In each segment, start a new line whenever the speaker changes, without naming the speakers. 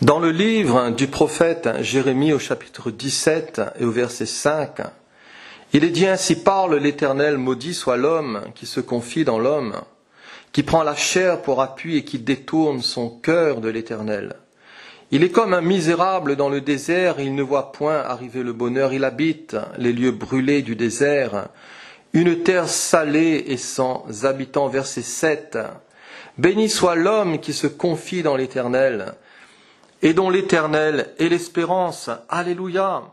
Dans le livre du prophète Jérémie au chapitre 17 et au verset 5, il est dit: ainsi parle l'Éternel, maudit soit l'homme qui se confie dans l'homme, qui prend la chair pour appui et qui détourne son cœur de l'Éternel. Il est comme un misérable dans le désert, il ne voit point arriver le bonheur, il habite les lieux brûlés du désert, une terre salée et sans habitants. Verset 7. Béni soit l'homme qui se confie dans l'Éternel, et dont l'Éternel est l'espérance. Alléluia.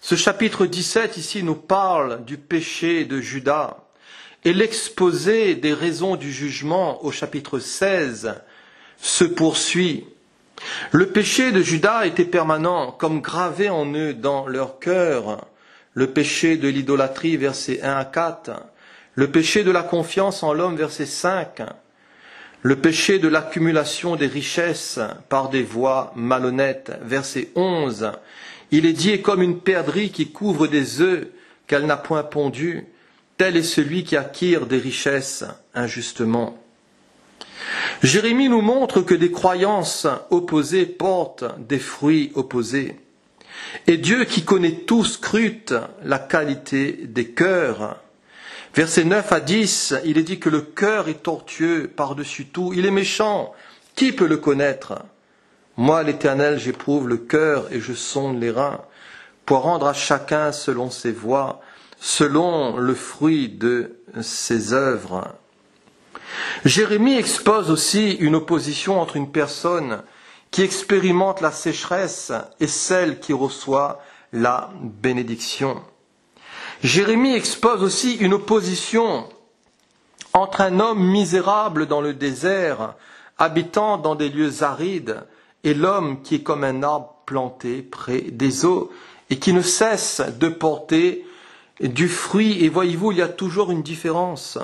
Ce chapitre 17 ici nous parle du péché de Juda, et l'exposé des raisons du jugement au chapitre 16 se poursuit. Le péché de Juda était permanent, comme gravé en eux dans leur cœur. Le péché de l'idolâtrie, versets 1 à 4. Le péché de la confiance en l'homme, verset 5. Le péché de l'accumulation des richesses par des voies malhonnêtes, verset 11. Il est dit: et comme une perdrix qui couvre des œufs qu'elle n'a point pondus, tel est celui qui acquiert des richesses injustement. Jérémie nous montre que des croyances opposées portent des fruits opposés. Et Dieu, qui connaît tout, scrute la qualité des cœurs. Versets 9 à 10, il est dit que le cœur est tortueux par-dessus tout, il est méchant, qui peut le connaître? Moi, l'Éternel, j'éprouve le cœur et je sonde les reins, pour rendre à chacun selon ses voies, selon le fruit de ses œuvres. Jérémie expose aussi une opposition entre une personne qui expérimente la sécheresse et celle qui reçoit la bénédiction. Jérémie expose aussi une opposition entre un homme misérable dans le désert, habitant dans des lieux arides, et l'homme qui est comme un arbre planté près des eaux et qui ne cesse de porter du fruit. Et voyez-vous, il y a toujours une différence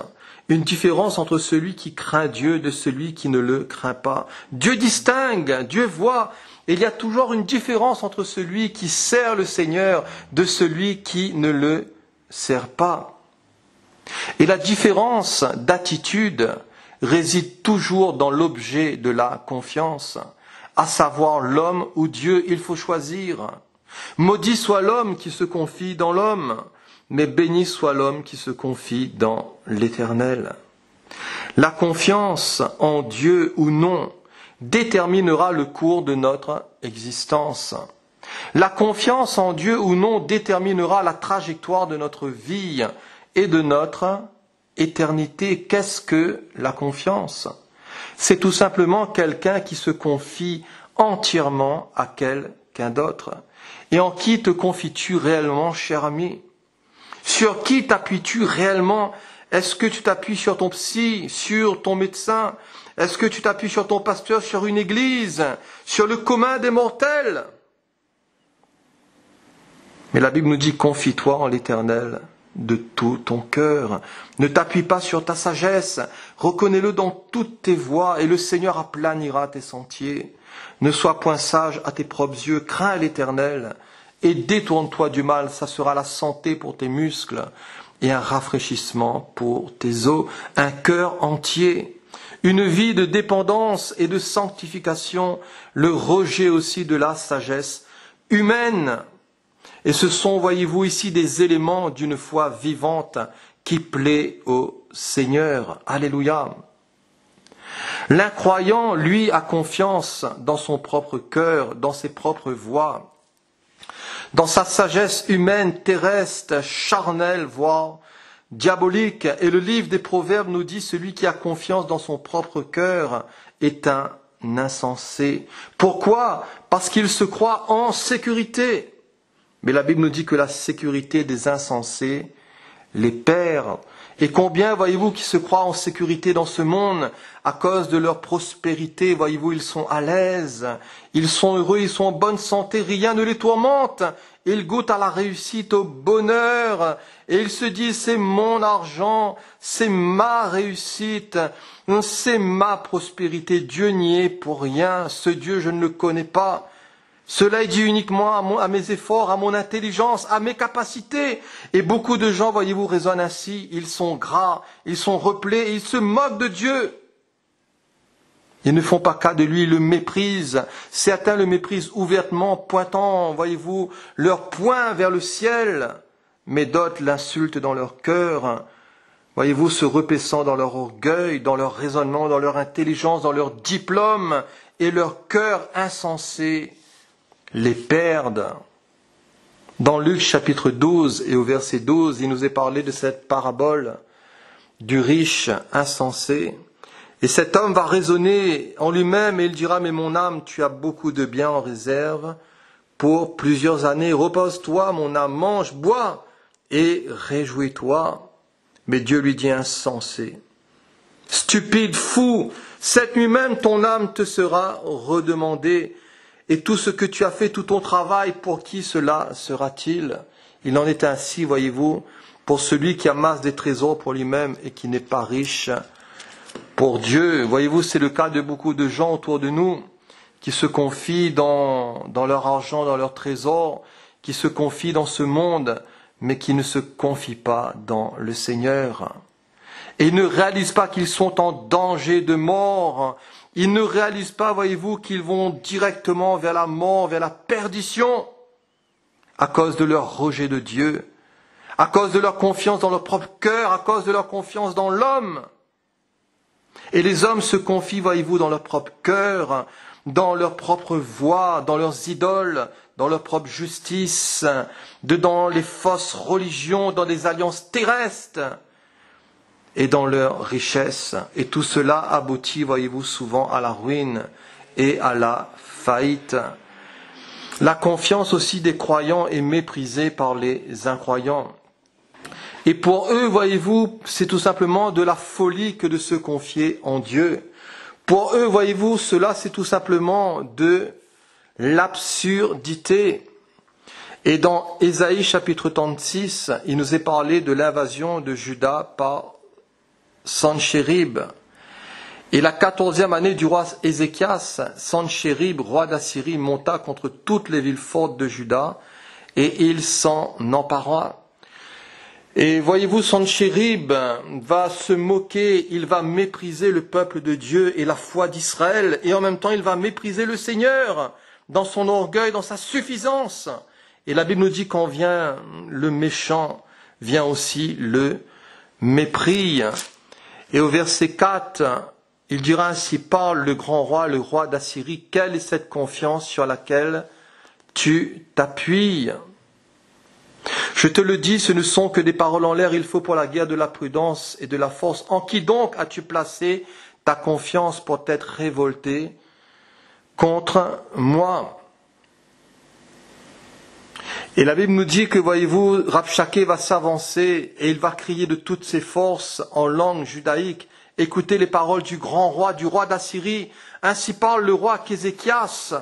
entre celui qui craint Dieu de celui qui ne le craint pas. Dieu distingue, Dieu voit, et il y a toujours une différence entre celui qui sert le Seigneur de celui qui ne le sert pas. Et la différence d'attitude réside toujours dans l'objet de la confiance, à savoir l'homme ou Dieu. Il faut choisir. Maudit soit l'homme qui se confie dans l'homme, mais béni soit l'homme qui se confie dans l'Éternel. La confiance en Dieu ou non déterminera le cours de notre existence. La confiance en Dieu ou non déterminera la trajectoire de notre vie et de notre éternité. Qu'est-ce que la confiance? C'est tout simplement quelqu'un qui se confie entièrement à quelqu'un d'autre. Et en qui te confies-tu réellement, cher ami? Sur qui t'appuies-tu réellement? Est-ce que tu t'appuies sur ton psy, sur ton médecin? Est-ce que tu t'appuies sur ton pasteur, sur une église, sur le commun des mortels? Mais la Bible nous dit: confie-toi en l'Éternel de tout ton cœur. Ne t'appuie pas sur ta sagesse. Reconnais-le dans toutes tes voies et le Seigneur aplanira tes sentiers. Ne sois point sage à tes propres yeux. Crains l'Éternel et détourne-toi du mal. Ça sera la santé pour tes muscles et un rafraîchissement pour tes os. Un cœur entier. Une vie de dépendance et de sanctification. Le rejet aussi de la sagesse humaine. Et ce sont, voyez-vous ici, des éléments d'une foi vivante qui plaît au Seigneur. Alléluia. L'incroyant, lui, a confiance dans son propre cœur, dans ses propres voies, dans sa sagesse humaine, terrestre, charnelle, voire diabolique. Et le livre des Proverbes nous dit: celui qui a confiance dans son propre cœur est un insensé. Pourquoi? Parce qu'il se croit en sécurité. Mais la Bible nous dit que la sécurité des insensés les perd. Et combien, voyez-vous, qui se croient en sécurité dans ce monde à cause de leur prospérité, voyez-vous, ils sont à l'aise, ils sont heureux, ils sont en bonne santé, rien ne les tourmente. Ils goûtent à la réussite, au bonheur, et ils se disent: c'est mon argent, c'est ma réussite, c'est ma prospérité. Dieu n'y est pour rien, ce Dieu je ne le connais pas. Cela est dû uniquement à mes efforts, à mon intelligence, à mes capacités. Et beaucoup de gens, voyez-vous, raisonnent ainsi. Ils sont gras, ils sont replets, et ils se moquent de Dieu. Ils ne font pas cas de lui, ils le méprisent. Certains le méprisent ouvertement, pointant, voyez-vous, leur poing vers le ciel, mais d'autres l'insultent dans leur cœur, voyez-vous, se repaissant dans leur orgueil, dans leur raisonnement, dans leur intelligence, dans leur diplôme, et leur cœur insensé les perdent. Dans Luc chapitre 12 et au verset 12, il nous est parlé de cette parabole du riche insensé. Et cet homme va raisonner en lui-même et il dira, mais mon âme, tu as beaucoup de biens en réserve pour plusieurs années. Repose-toi, mon âme, mange, bois et réjouis-toi. Mais Dieu lui dit, insensé, stupide, fou, cette nuit même ton âme te sera redemandée. Et tout ce que tu as fait, tout ton travail, pour qui cela sera-t-il? Il en est ainsi, voyez-vous, pour celui qui amasse des trésors pour lui-même et qui n'est pas riche pour Dieu. Voyez-vous, c'est le cas de beaucoup de gens autour de nous qui se confient dans leur argent, dans leur trésor, qui se confient dans ce monde, mais qui ne se confient pas dans le Seigneur. Et ils ne réalisent pas qu'ils sont en danger de mort. Ils ne réalisent pas, voyez-vous, qu'ils vont directement vers la mort, vers la perdition, à cause de leur rejet de Dieu, à cause de leur confiance dans leur propre cœur, à cause de leur confiance dans l'homme. Et les hommes se confient, voyez-vous, dans leur propre cœur, dans leur propre voie, dans leurs idoles, dans leur propre justice, dans les fausses religions, dans des alliances terrestres et dans leur richesse. Et tout cela aboutit, voyez-vous, souvent à la ruine et à la faillite. La confiance aussi des croyants est méprisée par les incroyants. Et pour eux, voyez-vous, c'est tout simplement de la folie que de se confier en Dieu. Pour eux, voyez-vous, cela c'est tout simplement de l'absurdité. Et dans Ésaïe chapitre 36, il nous est parlé de l'invasion de Juda par Sanchérib. Et la 14e année du roi Ézéchias, Sanchérib, roi d'Assyrie, monta contre toutes les villes fortes de Juda et il s'en empara. Et voyez-vous, Sanchérib va se moquer, il va mépriser le peuple de Dieu et la foi d'Israël, et en même temps il va mépriser le Seigneur dans son orgueil, dans sa suffisance. Et la Bible nous dit quand vient le méchant, vient aussi le mépris. Et au verset 4, il dira ainsi, parle le grand roi, le roi d'Assyrie, quelle est cette confiance sur laquelle tu t'appuies? Je te le dis, ce ne sont que des paroles en l'air, il faut pour la guerre de la prudence et de la force. En qui donc as-tu placé ta confiance pour t'être révolté contre moi? Et la Bible nous dit que, voyez-vous, Rabshaké va s'avancer et il va crier de toutes ses forces en langue judaïque. Écoutez les paroles du grand roi, du roi d'Assyrie. Ainsi parle le roi qu'Ézéchias.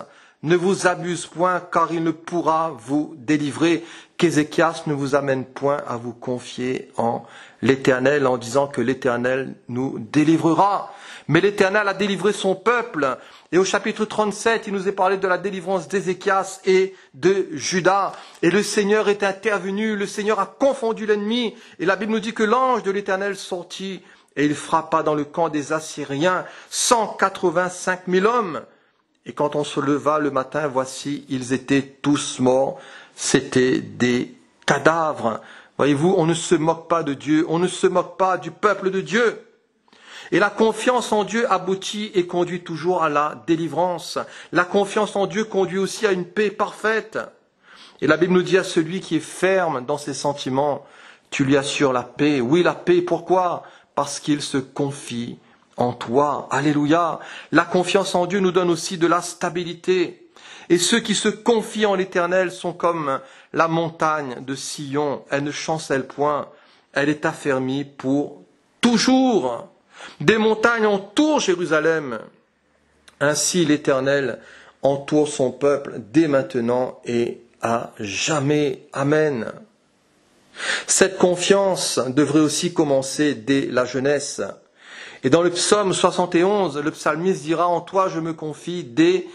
Ne vous abuse point, car il ne pourra vous délivrer. Qu'Ézéchias ne vous amène point à vous confier en l'Éternel, en disant que l'Éternel nous délivrera. Mais l'Éternel a délivré son peuple. Et au chapitre 37, il nous est parlé de la délivrance d'Ézéchias et de Juda. Et le Seigneur est intervenu, le Seigneur a confondu l'ennemi. Et la Bible nous dit que l'ange de l'Éternel sortit et il frappa dans le camp des Assyriens 185 000 hommes. Et quand on se leva le matin, voici, ils étaient tous morts. C'étaient des cadavres. Voyez-vous, on ne se moque pas de Dieu, on ne se moque pas du peuple de Dieu. Et la confiance en Dieu aboutit et conduit toujours à la délivrance. La confiance en Dieu conduit aussi à une paix parfaite. Et la Bible nous dit à celui qui est ferme dans ses sentiments, tu lui assures la paix. Oui, la paix, pourquoi? Parce qu'il se confie en toi. Alléluia. La confiance en Dieu nous donne aussi de la stabilité. Et ceux qui se confient en l'Éternel sont comme la montagne de Sion. Elle ne chancelle point. Elle est affermie pour toujours. Des montagnes entourent Jérusalem. Ainsi l'Éternel entoure son peuple dès maintenant et à jamais. Amen. Cette confiance devrait aussi commencer dès la jeunesse. Et dans le psaume 71, le psalmiste dira « En toi je me confie dès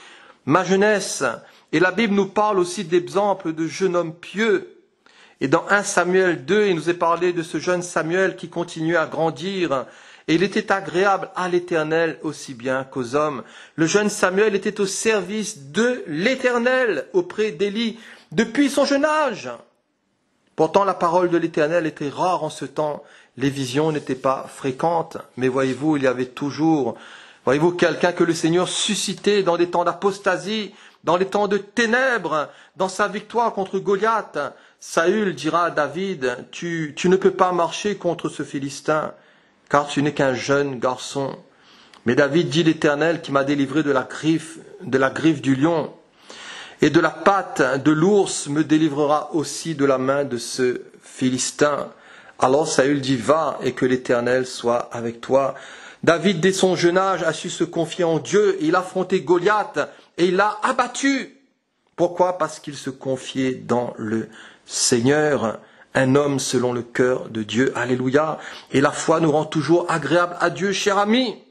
ma jeunesse ». Et la Bible nous parle aussi d'exemples de jeunes hommes pieux. Et dans 1 Samuel 2, il nous est parlé de ce jeune Samuel qui continuait à grandir et il était agréable à l'Éternel aussi bien qu'aux hommes. Le jeune Samuel était au service de l'Éternel auprès d'Élie depuis son jeune âge. Pourtant, la parole de l'Éternel était rare en ce temps. Les visions n'étaient pas fréquentes. Mais voyez-vous, il y avait toujours, quelqu'un que le Seigneur suscitait dans des temps d'apostasie, dans les temps de ténèbres, dans sa victoire contre Goliath. Saül dira à David, tu ne peux pas marcher contre ce Philistin, car tu n'es qu'un jeune garçon. Mais David dit, l'Éternel qui m'a délivré de la griffe du lion, et de la patte de l'ours me délivrera aussi de la main de ce Philistin. Alors Saül dit, va et que l'Éternel soit avec toi. David, dès son jeune âge, a su se confier en Dieu. Il a affronté Goliath et il l'a abattu. Pourquoi? Parce qu'il se confiait dans le Seigneur, un homme selon le cœur de Dieu. Alléluia. Et la foi nous rend toujours agréable à Dieu, cher ami.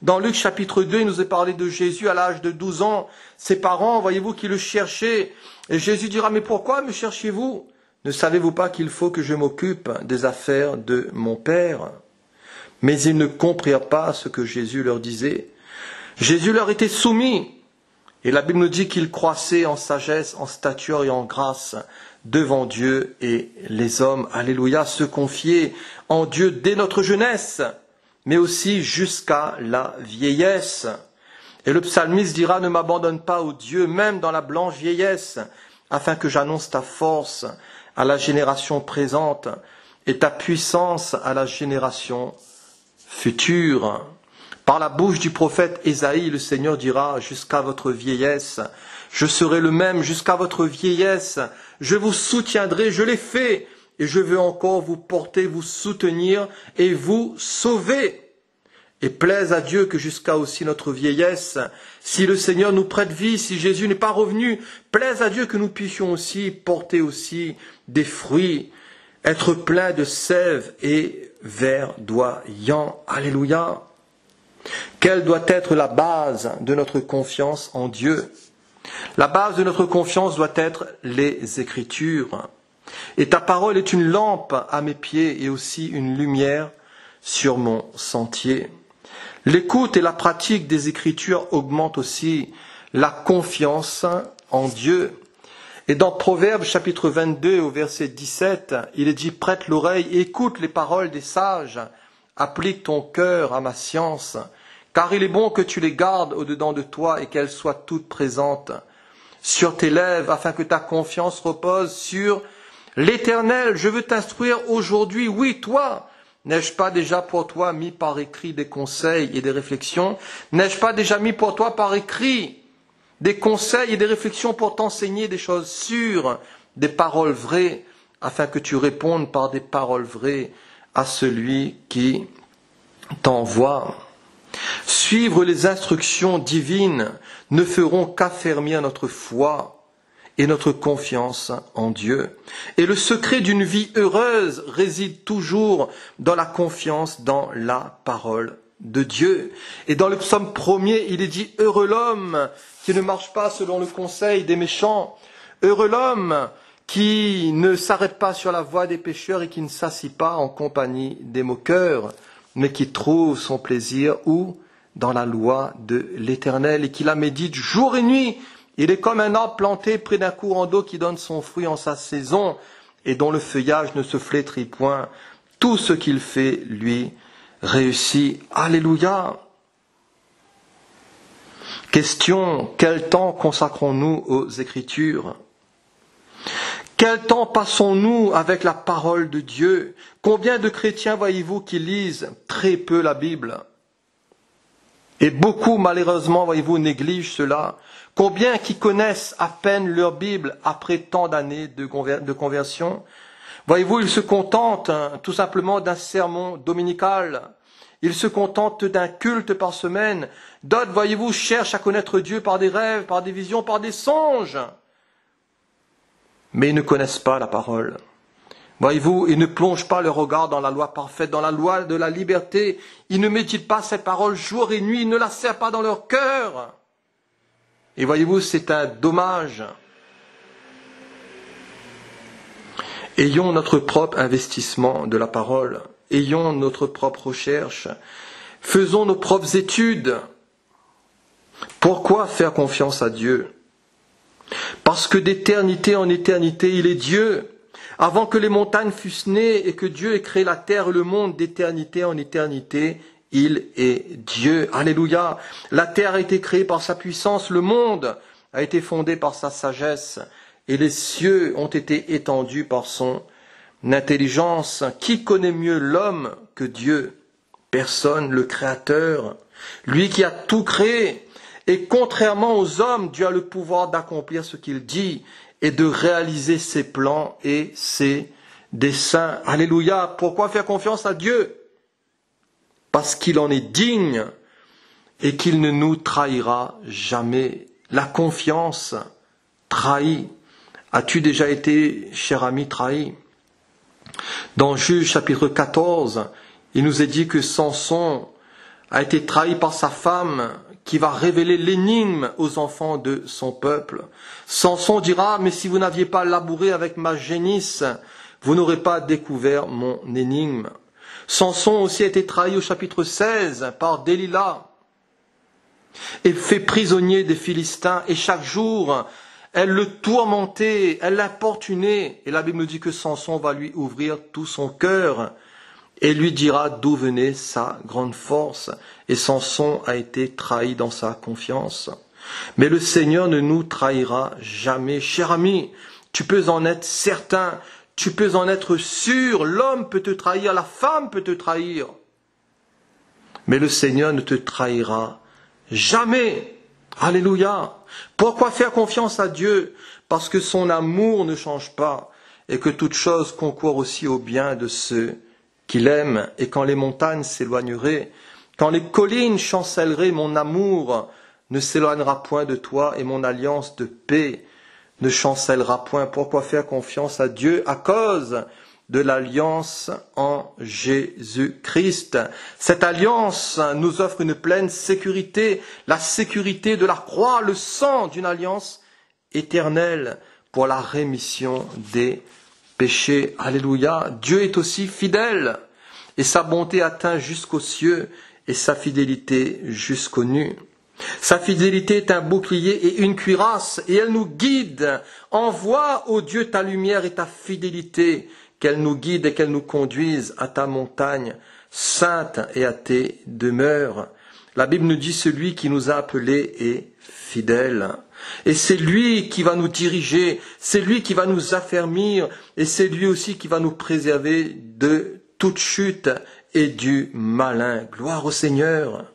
Dans Luc chapitre 2, il nous est parlé de Jésus à l'âge de 12 ans. Ses parents, voyez-vous, qui le cherchaient. Et Jésus dira, mais pourquoi me cherchez-vous? Ne savez-vous pas qu'il faut que je m'occupe des affaires de mon Père? Mais ils ne comprirent pas ce que Jésus leur disait. Jésus leur était soumis. Et la Bible nous dit qu'il croissait en sagesse, en stature et en grâce devant Dieu et les hommes. Alléluia, se confier en Dieu dès notre jeunesse, mais aussi jusqu'à la vieillesse. Et le psalmiste dira, ne m'abandonne pas, ô Dieu, même dans la blanche vieillesse, afin que j'annonce ta force à la génération présente et ta puissance à la génération future. Par la bouche du prophète Ésaïe, le Seigneur dira, jusqu'à votre vieillesse, je serai le même jusqu'à votre vieillesse, je vous soutiendrai, je l'ai fait, et je veux encore vous porter, vous soutenir et vous sauver. Et plaise à Dieu que jusqu'à aussi notre vieillesse, si le Seigneur nous prête vie, si Jésus n'est pas revenu, plaise à Dieu que nous puissions aussi porter aussi des fruits, être pleins de sève et verdoyants. Alléluia. Quelle doit être la base de notre confiance en Dieu? La base de notre confiance doit être les Écritures. Et ta parole est une lampe à mes pieds et aussi une lumière sur mon sentier. L'écoute et la pratique des Écritures augmentent aussi la confiance en Dieu. Et dans Proverbes chapitre 22 au verset 17, il est dit, prête l'oreille, écoute les paroles des sages, applique ton cœur à ma science, car il est bon que tu les gardes au-dedans de toi et qu'elles soient toutes présentes sur tes lèvres, afin que ta confiance repose sur l'Éternel. Je veux t'instruire aujourd'hui, oui, toi. N'ai-je pas déjà pour toi mis par écrit des conseils et des réflexions? N'ai-je pas déjà mis pour toi par écrit des conseils et des réflexions pour t'enseigner des choses sûres, des paroles vraies, afin que tu répondes par des paroles vraies à celui qui t'envoie? Suivre les instructions divines ne feront qu'affermir notre foi et notre confiance en Dieu. Et le secret d'une vie heureuse réside toujours dans la confiance dans la parole de Dieu. Et dans le psaume 1er, il est dit, heureux l'homme qui ne marche pas selon le conseil des méchants, heureux l'homme qui ne s'arrête pas sur la voie des pécheurs et qui ne s'assit pas en compagnie des moqueurs, mais qui trouve son plaisir où? Dans la loi de l'Éternel et qui la médite jour et nuit. Il est comme un arbre planté près d'un courant d'eau qui donne son fruit en sa saison et dont le feuillage ne se flétrit point. Tout ce qu'il fait lui réussit. Alléluia. Question, quel temps consacrons-nous aux Écritures? Quel temps passons-nous avec la parole de Dieu? Combien de chrétiens voyez-vous qui lisent très peu la Bible? Et beaucoup, malheureusement, voyez-vous, négligent cela. Combien qui connaissent à peine leur Bible après tant d'années de conversion? Voyez-vous, ils se contentent tout simplement d'un sermon dominical. Ils se contentent d'un culte par semaine. D'autres, voyez-vous, cherchent à connaître Dieu par des rêves, par des visions, par des songes. Mais ils ne connaissent pas la parole. Voyez-vous, ils ne plongent pas leur regard dans la loi parfaite, dans la loi de la liberté. Ils ne méditent pas cette parole jour et nuit, ils ne la serrent pas dans leur cœur. Et voyez-vous, c'est un dommage. Ayons notre propre investissement de la parole. ayons notre propre recherche, faisons nos propres études. Pourquoi faire confiance à Dieu? Parce que d'éternité en éternité, il est Dieu. Avant que les montagnes fussent nées et que Dieu ait créé la terre et le monde, d'éternité en éternité, il est Dieu. Alléluia. La terre a été créée par sa puissance, le monde a été fondé par sa sagesse et les cieux ont été étendus par son intelligence. Qui connaît mieux l'homme que Dieu? Personne, le Créateur, lui qui a tout créé. Et contrairement aux hommes, Dieu a le pouvoir d'accomplir ce qu'il dit et de réaliser ses plans et ses desseins. Alléluia. Pourquoi faire confiance à Dieu? Parce qu'il en est digne et qu'il ne nous trahira jamais. La confiance trahit. As-tu déjà été, cher ami, trahi? Dans Juge chapitre 14, il nous est dit que Samson a été trahi par sa femme qui va révéler l'énigme aux enfants de son peuple. Samson dira, mais si vous n'aviez pas labouré avec ma génisse, vous n'aurez pas découvert mon énigme. Samson aussi a été trahi au chapitre 16 par Delilah et fait prisonnier des Philistins. Et chaque jour, elle le tourmentait, elle l'importunait. Et la Bible nous dit que Samson va lui ouvrir tout son cœur et lui dira d'où venait sa grande force. Et Samson a été trahi dans sa confiance. Mais le Seigneur ne nous trahira jamais. Cher ami, tu peux en être certain, tu peux en être sûr. L'homme peut te trahir, la femme peut te trahir. Mais le Seigneur ne te trahira jamais. Alléluia. Pourquoi faire confiance à Dieu? Parce que son amour ne change pas et que toute chose concourt aussi au bien de ceux qu'il aime. Et quand les montagnes s'éloigneraient, quand les collines chancelleraient, mon amour ne s'éloignera point de toi et mon alliance de paix ne chancellera point. Pourquoi faire confiance à Dieu? À cause de l'alliance en Jésus-Christ. Cette alliance nous offre une pleine sécurité, la sécurité de la croix, le sang d'une alliance éternelle pour la rémission des péchés. Alléluia. Dieu est aussi fidèle et sa bonté atteint jusqu'aux cieux et sa fidélité jusqu'aux nues. Sa fidélité est un bouclier et une cuirasse et elle nous guide. Envoie, ô Dieu, ta lumière et ta fidélité, qu'elle nous guide et qu'elle nous conduise à ta montagne sainte et à tes demeures. La Bible nous dit celui qui nous a appelés est fidèle. Et c'est lui qui va nous diriger, c'est lui qui va nous affermir et c'est lui aussi qui va nous préserver de toute chute et du malin. Gloire au Seigneur.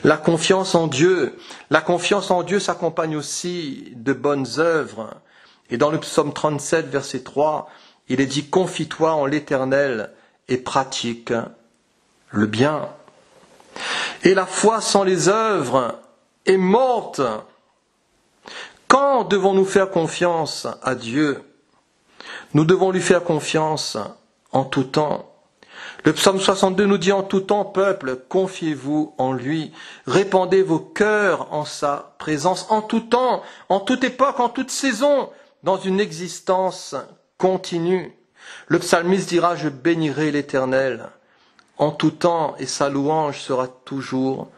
La confiance en Dieu s'accompagne aussi de bonnes œuvres. Et dans le psaume 37, verset 3, il est dit « Confie-toi en l'Éternel et pratique le bien ». Et la foi sans les œuvres est morte. Quand devons-nous faire confiance à Dieu? Nous devons lui faire confiance en tout temps. Le psaume 62 nous dit « En tout temps, peuple, confiez-vous en lui, répandez vos cœurs en sa présence, en tout temps, en toute époque, en toute saison, dans une existence continue. » Le psalmiste dira « Je bénirai l'Éternel en tout temps et sa louange sera toujours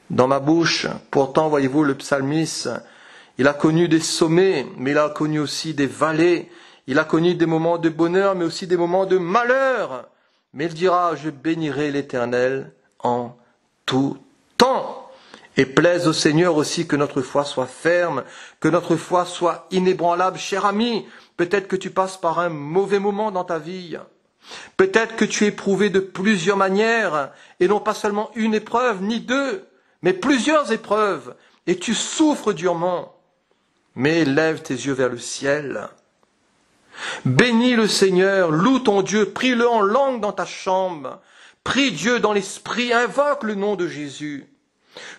dans ma bouche. » Pourtant, voyez-vous, le psalmiste, il a connu des sommets, mais il a connu aussi des vallées. Il a connu des moments de bonheur, mais aussi des moments de malheur. Mais il dira, je bénirai l'Éternel en tout temps. Et plaise au Seigneur aussi que notre foi soit ferme, que notre foi soit inébranlable. Cher ami, peut-être que tu passes par un mauvais moment dans ta vie. Peut-être que tu es éprouvé de plusieurs manières, et non pas seulement une épreuve, ni deux, mais plusieurs épreuves, et tu souffres durement. Mais lève tes yeux vers le ciel. Bénis le Seigneur, loue ton Dieu, prie-le en langue dans ta chambre, prie Dieu dans l'esprit, invoque le nom de Jésus.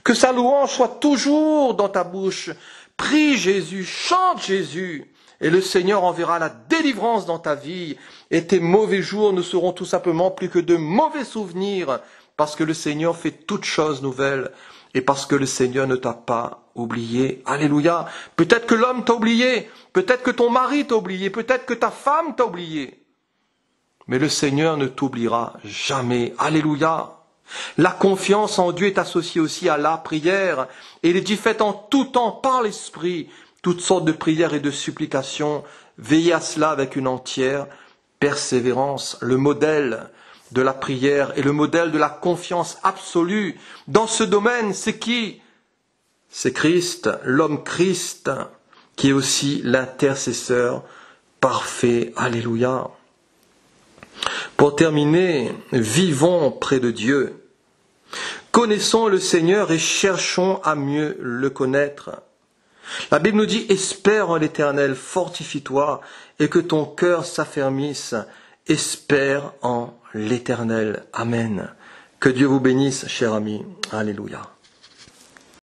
Que sa louange soit toujours dans ta bouche, prie Jésus, chante Jésus, et le Seigneur enverra la délivrance dans ta vie, et tes mauvais jours ne seront tout simplement plus que de mauvais souvenirs, parce que le Seigneur fait toutes choses nouvelles, et parce que le Seigneur ne t'a pas oublié. Alléluia. Peut-être que l'homme t'a oublié, peut-être que ton mari t'a oublié, peut-être que ta femme t'a oublié. mais le Seigneur ne t'oubliera jamais. Alléluia. La confiance en Dieu est associée aussi à la prière. Et il est dit, faites en tout temps par l'Esprit toutes sortes de prières et de supplications. Veillez à cela avec une entière persévérance. Le modèle de la prière et le modèle de la confiance absolue dans ce domaine, c'est qui? C'est Christ, l'homme Christ, qui est aussi l'intercesseur parfait. Alléluia. Pour terminer, vivons près de Dieu. Connaissons le Seigneur et cherchons à mieux le connaître. La Bible nous dit, espère en l'Éternel, fortifie-toi et que ton cœur s'affermisse. Espère en l'Éternel. Amen. Que Dieu vous bénisse, chers amis. Alléluia.